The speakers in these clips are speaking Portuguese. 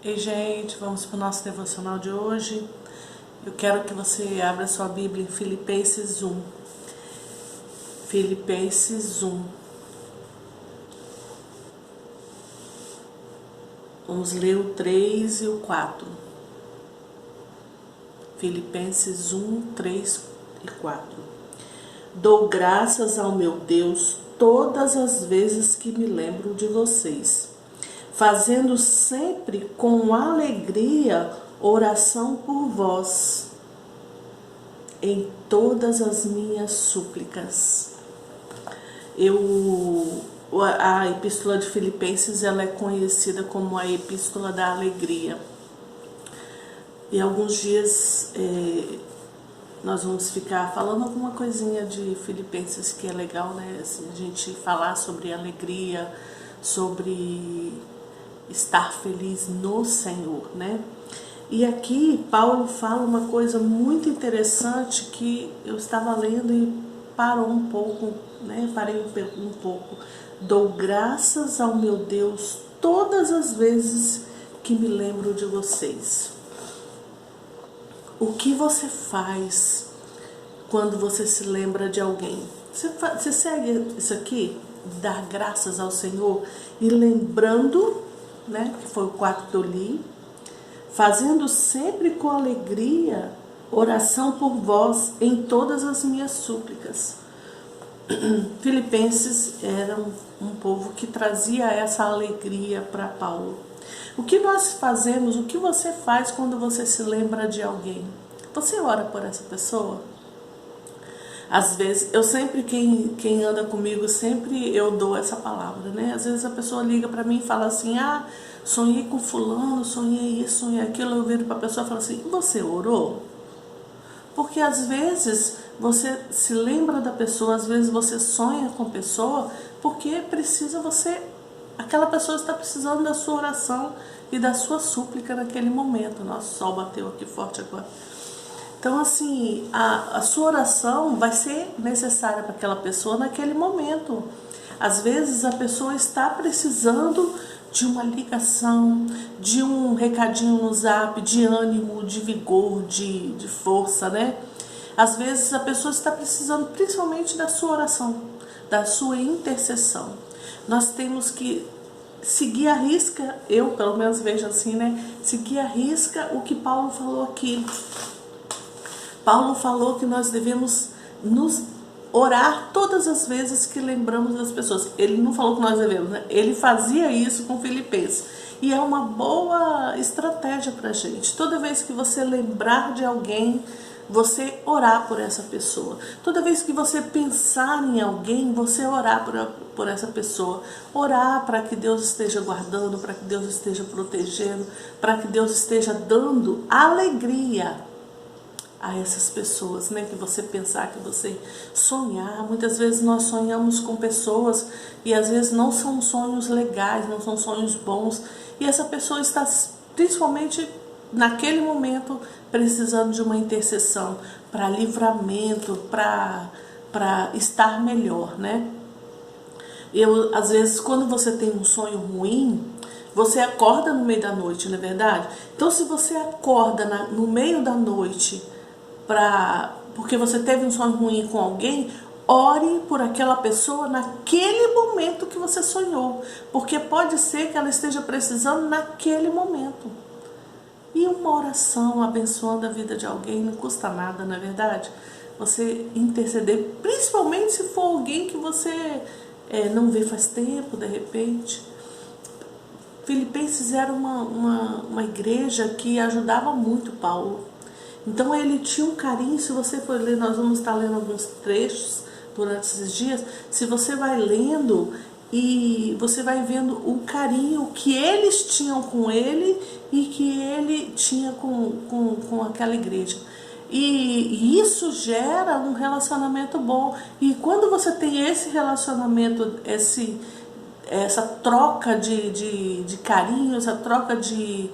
Ei, gente, vamos para o nosso devocional de hoje. Eu quero que você abra sua Bíblia em Filipenses 1. Filipenses 1. Vamos ler o 3 e o 4. Filipenses 1, 3 e 4. Dou graças ao meu Deus todas as vezes que me lembro de vocês, fazendo sempre com alegria oração por vós, em todas as minhas súplicas. A Epístola de Filipenses ela é conhecida como a Epístola da Alegria. E alguns dias nós vamos ficar falando alguma coisinha de Filipenses que é legal, né? Assim, a gente falar sobre alegria, sobre estar feliz no Senhor, né? E aqui Paulo fala uma coisa muito interessante que eu estava lendo e parou um pouco, né? Parei um pouco. Dou graças ao meu Deus todas as vezes que me lembro de vocês. O que você faz quando você se lembra de alguém? Você segue isso aqui? Dar graças ao Senhor e lembrando, né, que foi o 4 que eu li, fazendo sempre com alegria oração por vós em todas as minhas súplicas. Filipenses era um povo que trazia essa alegria para Paulo. O que nós fazemos, o que você faz quando você se lembra de alguém? Você ora por essa pessoa? Às vezes, eu sempre, quem anda comigo, sempre eu dou essa palavra, né? Às vezes a pessoa liga para mim e fala assim, sonhei com fulano, sonhei isso, sonhei aquilo. Eu viro para a pessoa e falo assim, você orou? Porque às vezes você se lembra da pessoa, às vezes você sonha com a pessoa, porque aquela pessoa está precisando da sua oração e da sua súplica naquele momento. Nosso sol bateu aqui forte agora. Então, assim, a sua oração vai ser necessária para aquela pessoa naquele momento. Às vezes a pessoa está precisando de uma ligação, de um recadinho no zap, de ânimo, de vigor, de força, né? Às vezes a pessoa está precisando principalmente da sua oração, da sua intercessão. Nós temos que seguir à risca, eu pelo menos vejo assim, né? Seguir à risca o que Paulo falou aqui. Paulo falou que nós devemos nos orar todas as vezes que lembramos das pessoas. Ele não falou que nós devemos, né? Ele fazia isso com Filipenses. E é uma boa estratégia para a gente. Toda vez que você lembrar de alguém, você orar por essa pessoa. Toda vez que você pensar em alguém, você orar por essa pessoa. Orar para que Deus esteja guardando, para que Deus esteja protegendo, para que Deus esteja dando alegria a essas pessoas, né? Que você pensar, que você sonhar. Muitas vezes nós sonhamos com pessoas e às vezes não são sonhos legais, não são sonhos bons. E essa pessoa está principalmente naquele momento precisando de uma intercessão para livramento, para estar melhor, né? Às vezes, quando você tem um sonho ruim, você acorda no meio da noite, não é verdade? Então, se você acorda no meio da noite porque você teve um sonho ruim com alguém, ore por aquela pessoa naquele momento que você sonhou, porque pode ser que ela esteja precisando naquele momento. E uma oração abençoando a vida de alguém não custa nada, não é verdade? Você interceder, principalmente se for alguém que você não vê faz tempo, de repente. Filipenses era uma igreja que ajudava muito Paulo. Então ele tinha um carinho. Se você for ler, nós vamos estar lendo alguns trechos durante esses dias. Se você vai lendo e você vai vendo o carinho que eles tinham com ele e que ele tinha com aquela igreja. E isso gera um relacionamento bom. E quando você tem esse relacionamento, essa troca de carinho, essa troca de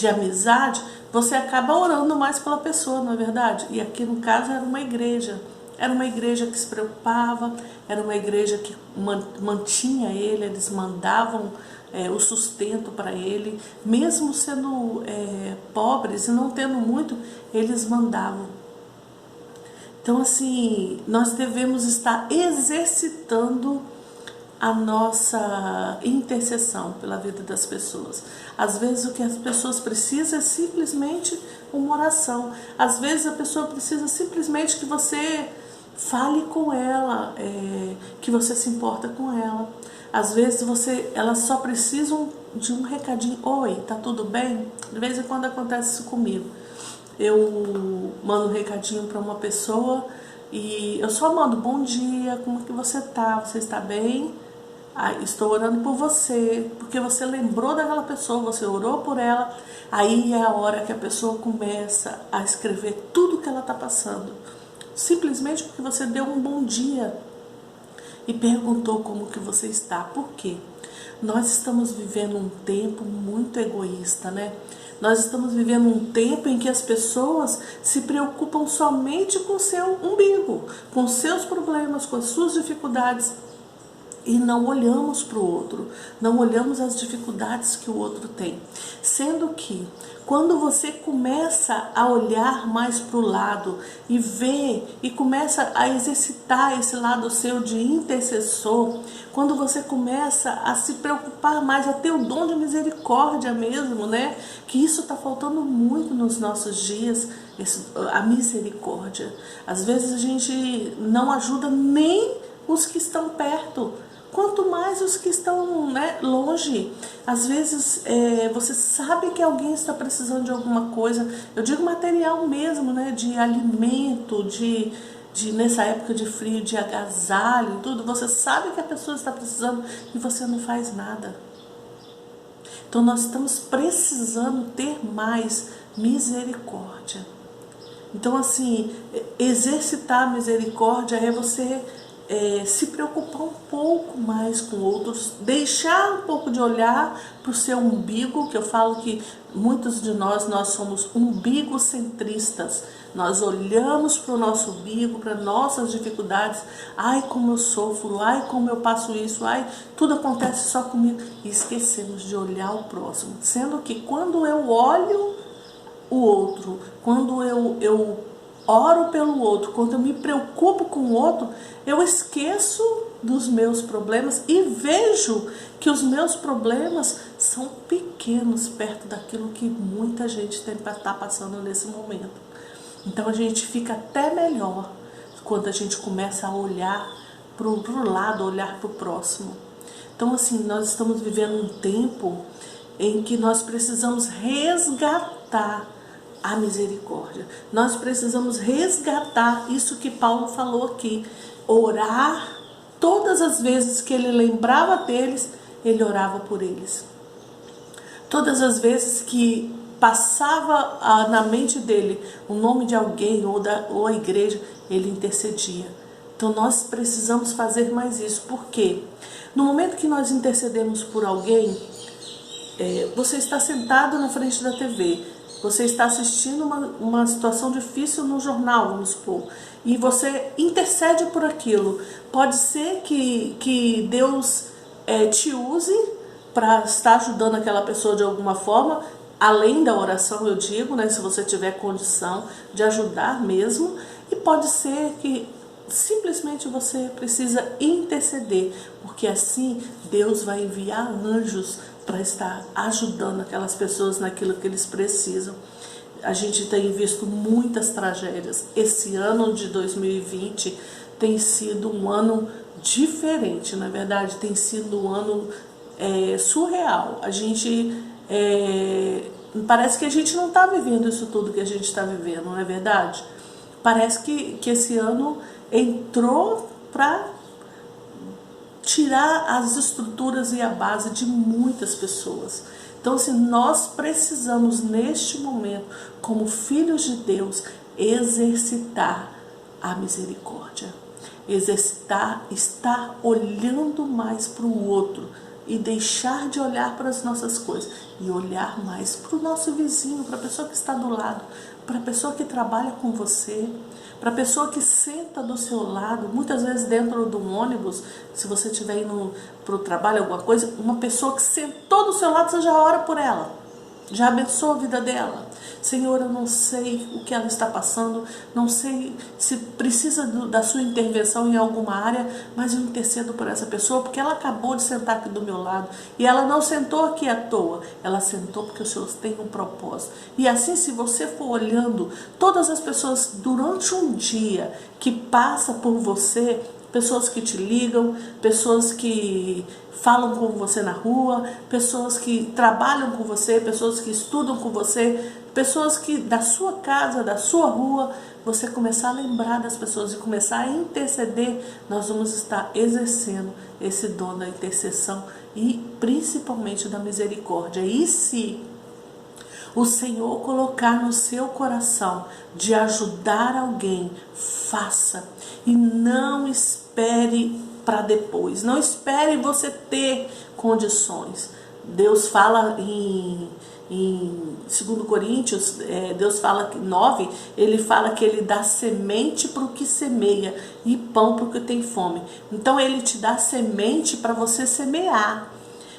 amizade, você acaba orando mais pela pessoa, não é verdade? E aqui no caso era uma igreja. Era uma igreja que se preocupava, era uma igreja que mantinha ele, eles mandavam o sustento para ele, mesmo sendo pobres e não tendo muito, eles mandavam. Então assim, nós devemos estar exercitando a nossa intercessão pela vida das pessoas. Às vezes o que as pessoas precisam é simplesmente uma oração. Às vezes a pessoa precisa simplesmente que você fale com ela, que você se importa com ela. Às vezes elas só precisam de um recadinho. Oi, tá tudo bem? De vez em quando acontece isso comigo. Eu mando um recadinho para uma pessoa e eu só mando bom dia, como que você tá? Você está bem? Estou orando por você, porque você lembrou daquela pessoa, você orou por ela. Aí é a hora que a pessoa começa a escrever tudo que ela está passando, simplesmente porque você deu um bom dia e perguntou como que você está. Por quê? Nós estamos vivendo um tempo muito egoísta, né? Nós estamos vivendo um tempo em que as pessoas se preocupam somente com o seu umbigo, com os seus problemas, com as suas dificuldades. E não olhamos para o outro, não olhamos as dificuldades que o outro tem. Sendo que, quando você começa a olhar mais para o lado e ver e começa a exercitar esse lado seu de intercessor, quando você começa a se preocupar mais, a ter o dom de misericórdia mesmo, né? Que isso está faltando muito nos nossos dias, a misericórdia. Às vezes a gente não ajuda nem os que estão perto, quanto mais os que estão, longe. Às vezes você sabe que alguém está precisando de alguma coisa, eu digo material mesmo, né, de alimento, de nessa época de frio, de agasalho e tudo, você sabe que a pessoa está precisando e você não faz nada. Então nós estamos precisando ter mais misericórdia. Então assim, exercitar a misericórdia é você se preocupar um pouco mais com outros, deixar um pouco de olhar para o seu umbigo, que eu falo que muitos de nós somos umbigocentristas. Nós olhamos para o nosso umbigo, para nossas dificuldades, ai como eu sofro, ai como eu passo isso, ai tudo acontece só comigo, e esquecemos de olhar o próximo, sendo que quando eu olho o outro, quando eu oro pelo outro, quando eu me preocupo com o outro, eu esqueço dos meus problemas e vejo que os meus problemas são pequenos perto daquilo que muita gente está passando nesse momento. Então a gente fica até melhor quando a gente começa a olhar para o lado, olhar para o próximo. Então assim, nós estamos vivendo um tempo em que nós precisamos resgatar a misericórdia. Nós precisamos resgatar isso que Paulo falou aqui. Orar, todas as vezes que ele lembrava deles, ele orava por eles. Todas as vezes que passava na mente dele o nome de alguém ou a igreja, ele intercedia. Então nós precisamos fazer mais isso. Por quê? No momento que nós intercedemos por alguém, você está sentado na frente da TV, você está assistindo uma situação difícil no jornal, vamos supor, e você intercede por aquilo. Pode ser que Deus te use para estar ajudando aquela pessoa de alguma forma, além da oração, eu digo, né, se você tiver condição de ajudar mesmo, e pode ser que simplesmente você precisa interceder, porque assim Deus vai enviar anjos para estar ajudando aquelas pessoas naquilo que eles precisam. A gente tem visto muitas tragédias. Esse ano de 2020 tem sido um ano diferente, na verdade, tem sido um ano surreal. A gente parece que a gente não está vivendo isso tudo que a gente está vivendo, não é verdade? Parece que esse ano entrou para tirar as estruturas e a base de muitas pessoas. Então, assim, nós precisamos neste momento, como filhos de Deus, exercitar a misericórdia, exercitar, estar olhando mais para o outro e deixar de olhar para as nossas coisas e olhar mais para o nosso vizinho, para a pessoa que está do lado, para a pessoa que trabalha com você, para a pessoa que senta do seu lado, muitas vezes dentro do ônibus, se você estiver indo para o trabalho, alguma coisa, uma pessoa que sentou do seu lado, você já ora por ela, já abençoa a vida dela. Senhor, eu não sei o que ela está passando, não sei se precisa da sua intervenção em alguma área, mas eu intercedo por essa pessoa, porque ela acabou de sentar aqui do meu lado, e ela não sentou aqui à toa, ela sentou porque o Senhor tem um propósito. E assim, se você for olhando todas as pessoas durante um dia que passa por você, pessoas que te ligam, pessoas que falam com você na rua, pessoas que trabalham com você, pessoas que estudam com você, pessoas que da sua casa, da sua rua, você começar a lembrar das pessoas e começar a interceder, nós vamos estar exercendo esse dom da intercessão e principalmente da misericórdia. E se o Senhor colocar no seu coração de ajudar alguém, faça. E não espere para depois. Não espere você ter condições. Deus fala em 2 Coríntios, Deus fala que 9, ele fala que ele dá semente para o que semeia e pão para o que tem fome. Então ele te dá semente para você semear.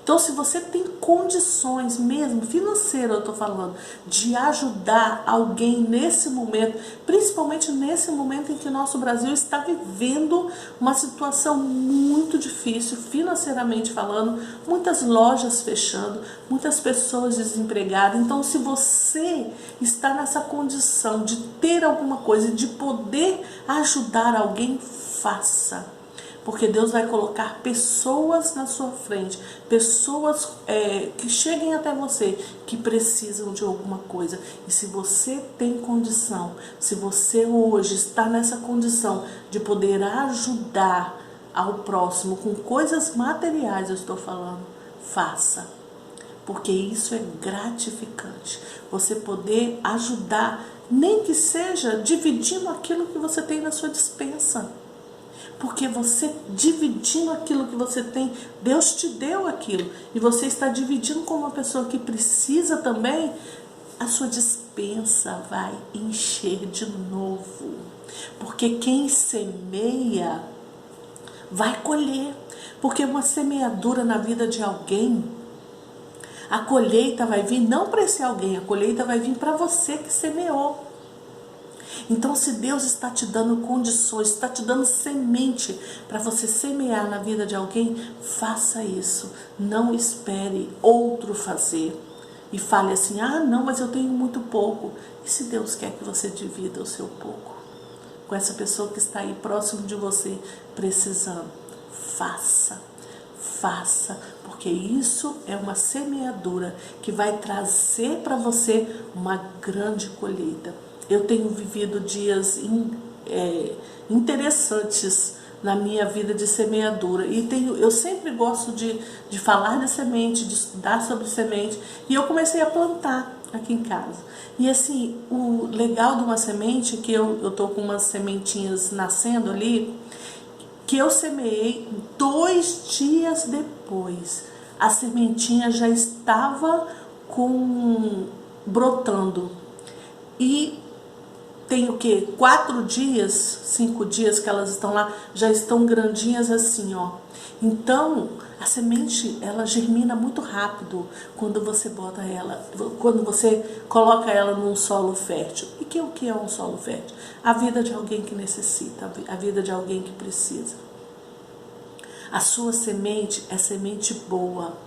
Então, se você tem condições mesmo, financeiras eu estou falando, de ajudar alguém nesse momento, principalmente nesse momento em que o nosso Brasil está vivendo uma situação muito difícil, financeiramente falando, muitas lojas fechando, muitas pessoas desempregadas. Então, se você está nessa condição de ter alguma coisa, de poder ajudar alguém, faça. Porque Deus vai colocar pessoas na sua frente, pessoas que cheguem até você, que precisam de alguma coisa. E se você tem condição, se você hoje está nessa condição de poder ajudar ao próximo com coisas materiais, eu estou falando, faça. Porque isso é gratificante. Você poder ajudar, nem que seja dividindo aquilo que você tem na sua despensa. Porque você dividindo aquilo que você tem, Deus te deu aquilo. E você está dividindo com uma pessoa que precisa também, a sua despensa vai encher de novo. Porque quem semeia vai colher. Porque uma semeadura na vida de alguém, a colheita vai vir não para esse alguém, a colheita vai vir para você que semeou. Então, se Deus está te dando condições, está te dando semente para você semear na vida de alguém, faça isso. Não espere outro fazer. E fale assim, ah não, mas eu tenho muito pouco. E se Deus quer que você divida o seu pouco com essa pessoa que está aí próximo de você, precisando? Faça. Faça, porque isso é uma semeadura que vai trazer para você uma grande colheita. Eu tenho vivido dias interessantes na minha vida de semeadura. E eu sempre gosto de falar de semente, de estudar sobre semente. E eu comecei a plantar aqui em casa. E assim, o legal de uma semente, que eu tô com umas sementinhas nascendo ali, que eu semeei 2 dias depois. A sementinha já estava brotando. E tem o que? 4 dias, 5 dias que elas estão lá, já estão grandinhas assim, ó. Então, a semente, ela germina muito rápido quando você bota ela, quando você coloca ela num solo fértil. E o que é um solo fértil? A vida de alguém que necessita, a vida de alguém que precisa. A sua semente é semente boa.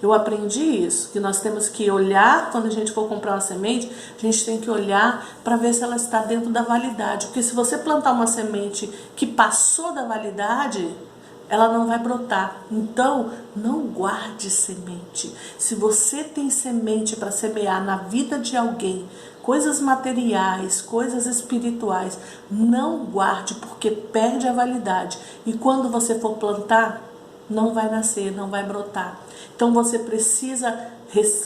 Eu aprendi isso, que nós temos que olhar, quando a gente for comprar uma semente, a gente tem que olhar para ver se ela está dentro da validade. Porque se você plantar uma semente que passou da validade, ela não vai brotar. Então, não guarde semente. Se você tem semente para semear na vida de alguém, coisas materiais, coisas espirituais, não guarde, porque perde a validade. E quando você for plantar, não vai nascer, não vai brotar. Então você precisa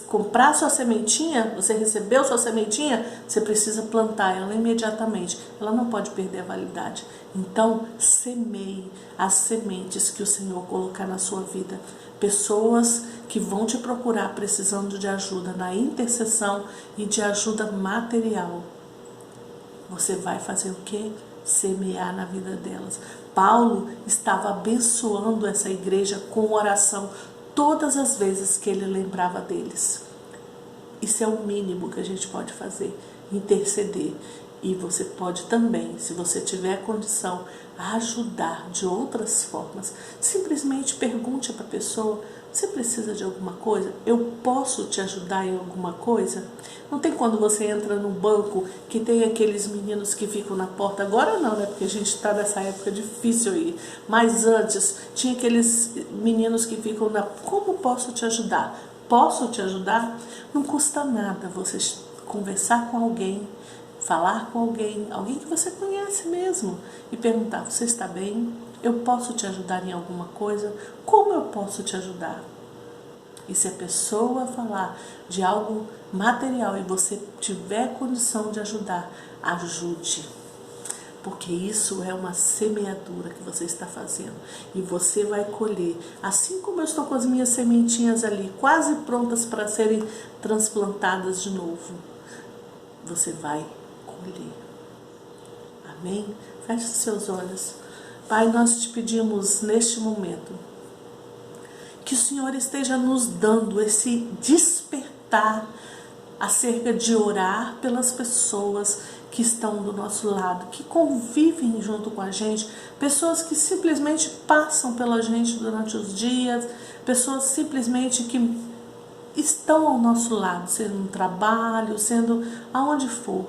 comprar sua sementinha, você recebeu sua sementinha, você precisa plantar ela imediatamente. Ela não pode perder a validade. Então, semeie as sementes que o Senhor colocar na sua vida. Pessoas que vão te procurar precisando de ajuda na intercessão e de ajuda material. Você vai fazer o quê? Semear na vida delas. Paulo estava abençoando essa igreja com oração todas as vezes que ele lembrava deles. Isso é o mínimo que a gente pode fazer, interceder. E você pode também, se você tiver condição, ajudar de outras formas. Simplesmente pergunte para a pessoa: você precisa de alguma coisa? Eu posso te ajudar em alguma coisa? Não tem quando você entra no banco que tem aqueles meninos que ficam na porta? Agora não, né? Porque a gente está nessa época difícil aí. Mas antes tinha aqueles meninos que ficam na... Como posso te ajudar? Posso te ajudar? Não custa nada você conversar com alguém, falar com alguém que você conhece mesmo, e perguntar: você está bem? Eu posso te ajudar em alguma coisa? Como eu posso te ajudar? E se a pessoa falar de algo material e você tiver condição de ajudar, ajude. Porque isso é uma semeadura que você está fazendo. E você vai colher. Assim como eu estou com as minhas sementinhas ali, quase prontas para serem transplantadas de novo, você vai colher. Amém? Feche seus olhos. Pai, nós te pedimos neste momento que o Senhor esteja nos dando esse despertar acerca de orar pelas pessoas que estão do nosso lado, que convivem junto com a gente, pessoas que simplesmente passam pela gente durante os dias, pessoas simplesmente que estão ao nosso lado, sendo no trabalho, sendo aonde for.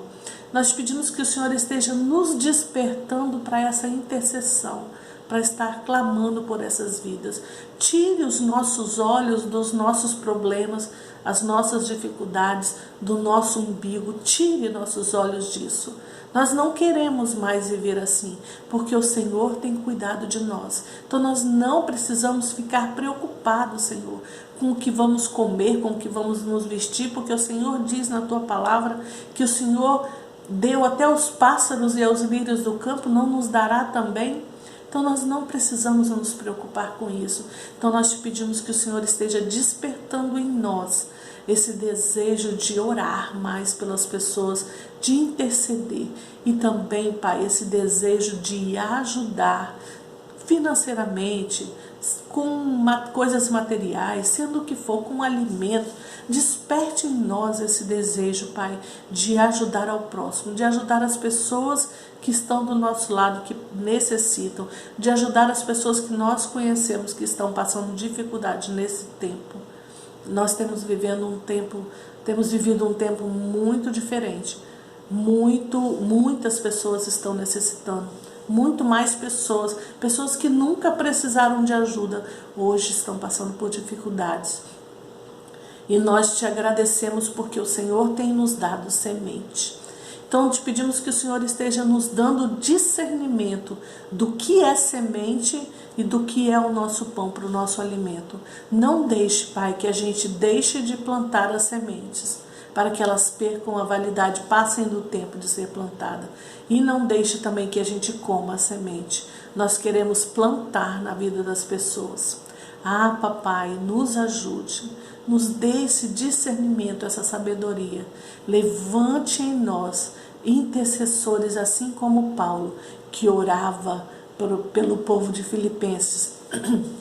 Nós pedimos que o Senhor esteja nos despertando para essa intercessão, para estar clamando por essas vidas. Tire os nossos olhos dos nossos problemas, as nossas dificuldades, do nosso umbigo. Tire nossos olhos disso. Nós não queremos mais viver assim, porque o Senhor tem cuidado de nós. Então nós não precisamos ficar preocupados, Senhor, com o que vamos comer, com o que vamos nos vestir, porque o Senhor diz na Tua palavra que o Senhor deu até os pássaros e aos lírios do campo, não nos dará também? Então nós não precisamos nos preocupar com isso. Então nós te pedimos que o Senhor esteja despertando em nós esse desejo de orar mais pelas pessoas, de interceder. E também, Pai, esse desejo de ajudar financeiramente, com coisas materiais, sendo o que for, com alimento. Desperte em nós esse desejo, Pai, de ajudar ao próximo, de ajudar as pessoas que estão do nosso lado, que necessitam, de ajudar as pessoas que nós conhecemos, que estão passando dificuldade nesse tempo. Nós temos vivido um tempo muito diferente. Muitas pessoas estão necessitando. Muito mais pessoas que nunca precisaram de ajuda, hoje estão passando por dificuldades. E nós te agradecemos porque o Senhor tem nos dado semente. Então te pedimos que o Senhor esteja nos dando discernimento do que é semente e do que é o nosso pão para o nosso alimento. Não deixe, Pai, que a gente deixe de plantar as sementes, para que elas percam a validade, passem do tempo de ser plantada. E não deixe também que a gente coma a semente. Nós queremos plantar na vida das pessoas. Ah, Papai, nos ajude, nos dê esse discernimento, essa sabedoria. Levante em nós intercessores, assim como Paulo, que orava pelo povo de Filipenses.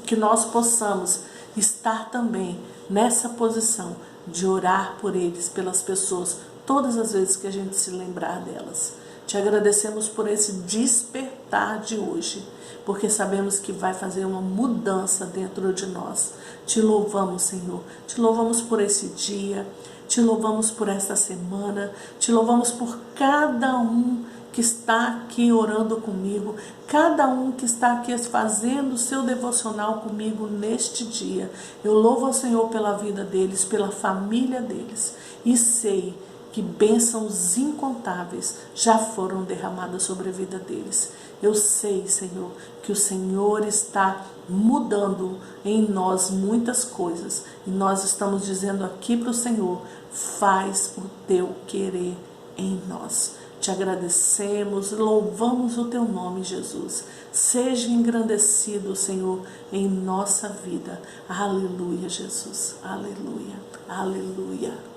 Que nós possamos estar também nessa posição de orar por eles, pelas pessoas, todas as vezes que a gente se lembrar delas. Te agradecemos por esse despertar de hoje, porque sabemos que vai fazer uma mudança dentro de nós. Te louvamos, Senhor, te louvamos por esse dia, te louvamos por esta semana, te louvamos por cada um que está aqui orando comigo, cada um que está aqui fazendo o seu devocional comigo neste dia. Eu louvo ao Senhor pela vida deles, pela família deles, e sei que bênçãos incontáveis já foram derramadas sobre a vida deles. Eu sei, Senhor, que o Senhor está mudando em nós muitas coisas. E nós estamos dizendo aqui para o Senhor, faz o teu querer em nós. Te agradecemos, louvamos o teu nome, Jesus. Seja engrandecido, Senhor, em nossa vida. Aleluia, Jesus. Aleluia. Aleluia.